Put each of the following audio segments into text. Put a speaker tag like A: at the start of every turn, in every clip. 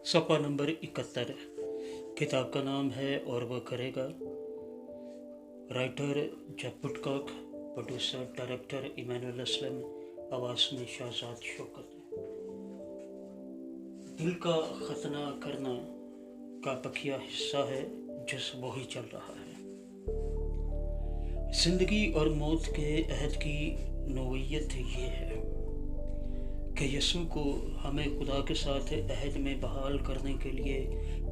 A: सफ़ा नंबर 71। किताब का नाम है और वह करेगा। Writer Jeff Woodcock, producer director Emmanuel Aslam, आवाज़ में शहजाद शौकत। दिल का खतना करना का बकिया हिस्सा है जिस वो ही चल रहा है। जिंदगी और मौत के अहद की नोयत ये है कि यसू को हमें खुदा के साथ अहद में बहाल करने के लिए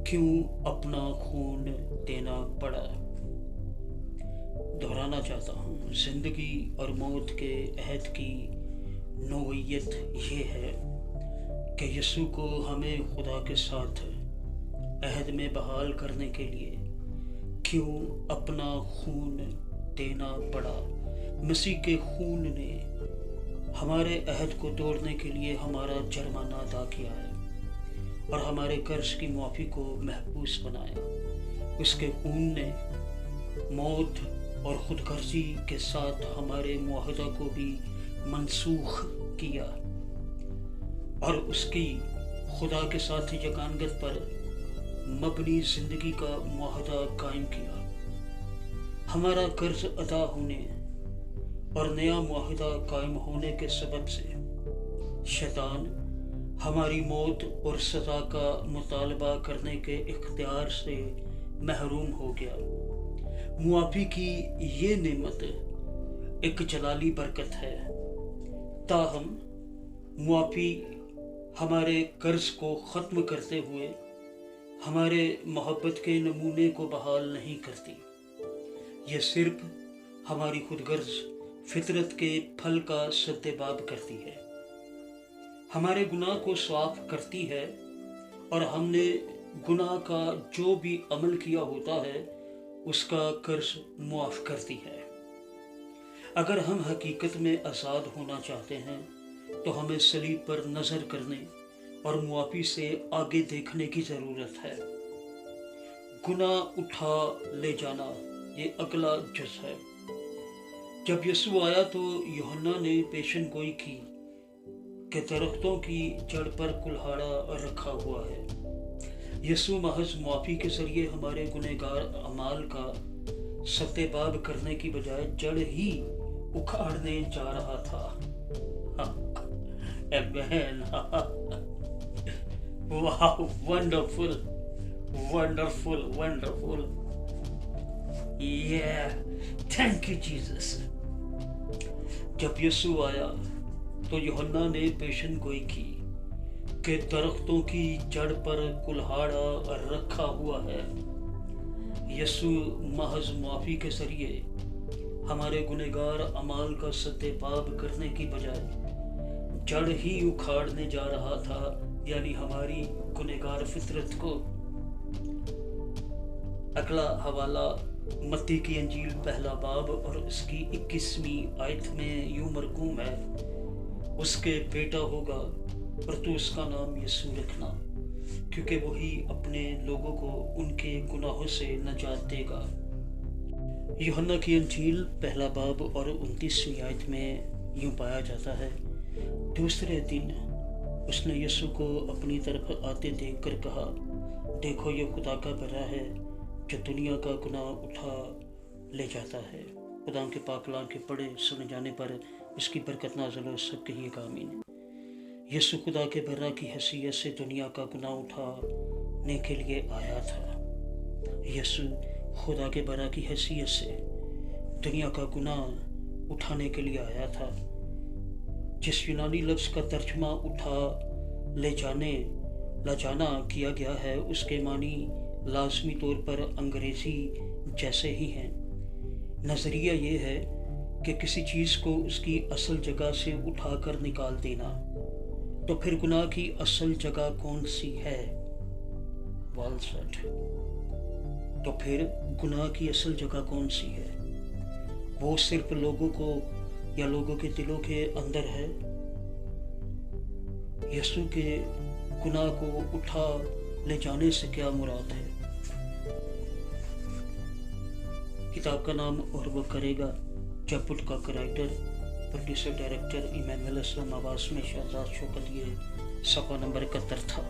A: क्यों अपना खून देना पड़ा। दोहराना चाहता हूँ, जिंदगी और मौत के अहद की नोयत ये है कि यसू को हमें खुदा के साथ अहद में बहाल करने के लिए क्यों अपना खून देना पड़ा। मसीह के खून ने हमारे अहद को तोड़ने के लिए हमारा जुर्माना अदा किया है और हमारे कर्ज की माफ़ी को महफूज बनाया। उसके खून ने मौत और खुदगर्जी के साथ हमारे मुआहदा को भी मनसूख किया और उसकी खुदा के साथ यगानगत पर मबनी ज़िंदगी का मुआहदा कायम किया। हमारा कर्ज अदा होने और नया मुआहदा कायम होने के सबब से शैतान हमारी मौत और सज़ा का मुतालबा करने के इख्तियार से महरूम हो गया। मुआफ़ी की ये नेमत एक जलाली बरकत है, ताहम मुआफ़ी हमारे कर्ज को ख़त्म करते हुए हमारे मोहब्बत के नमूने को बहाल नहीं करती। ये सिर्फ हमारी खुदगर्ज फितरत के फल का सद्देबाब करती है, हमारे गुनाह को साफ करती है और हमने गुनाह का जो भी अमल किया होता है उसका कर्ज मुआफ़ करती है। अगर हम हकीकत में आज़ाद होना चाहते हैं तो हमें सलीब पर नज़र करने और मुआफ़ी से आगे देखने की ज़रूरत है। गुनाह उठा ले जाना ये अगला जुज़ है। जब यसू आया तो यूहन्ना ने पेशन गोई की कि दरख्तों की जड़ पर कुल्हाड़ा रखा हुआ है। यसू महज मुआफ़ी के ज़रिए हमारे गुनहगार अमाल का सद्देबाब करने की बजाय जड़ ही उखाड़ने जा रहा था। वाह, wonderful wonderful wonderful, thank you Jesus. जब यसू आया तो यूहन्ना ने पेशन गोई की कि दरख्तों की जड़ पर कुल्हाड़ा रखा हुआ है। यसू महज माफ़ी के ज़रिए हमारे गुनहगार अमाल का सद्देबाब करने की बजाय जड़ ही उखाड़ने जा रहा था, यानी हमारी गुनहगार फितरत को। अगला हवाला मत्ती की अंजील पहला बाब और उसकी 21वीं आयत में यूं मरकूम है, उसके बेटा होगा और तू उसका नाम यसू रखना, क्योंकि वही अपने लोगों को उनके गुनाहों से नजात देगा। यूहन्ना की अंजील पहला बाब और 29वीं आयत में यूं पाया जाता है, दूसरे दिन उसने यसू को अपनी तरफ आते देखकर कहा, देखो ये खुदा का बरा है जो दुनिया का गुनाह उठा ले जाता है। खुदा के पाक कलाम के पढ़े सुने जाने पर इसकी बरकत नाज़िल हो, सब कहिएगा आमीन। यसू खुदा के बर्रा की हैसियत से दुनिया का गुनाह उठाने के लिए आया था। यसू खुदा के बर्रा की हैसियत से दुनिया का गुनाह उठाने के लिए आया था। जिस यूनानी लफ्ज़ का तर्जुमा उठा ले जाना किया गया है, उसके मानी लाजमी तौर पर अंग्रेज़ी जैसे ही हैं। नज़रिया ये है कि किसी चीज़ को उसकी असल जगह से उठाकर निकाल देना। तो फिर गुनाह की असल जगह कौन सी है? Well said. तो फिर गुनाह की असल जगह कौन सी है? वो सिर्फ लोगों को या लोगों के दिलों के अंदर है। यसू के गुनाह को उठा ले जाने से क्या मुराद है? किताब का नाम और वो करेगा। Jeff Woodcock, writer, producer director Emmanuel Aslam, आवाज़ में शहजाद शौकत। ये सफ़ा नंबर 71 था।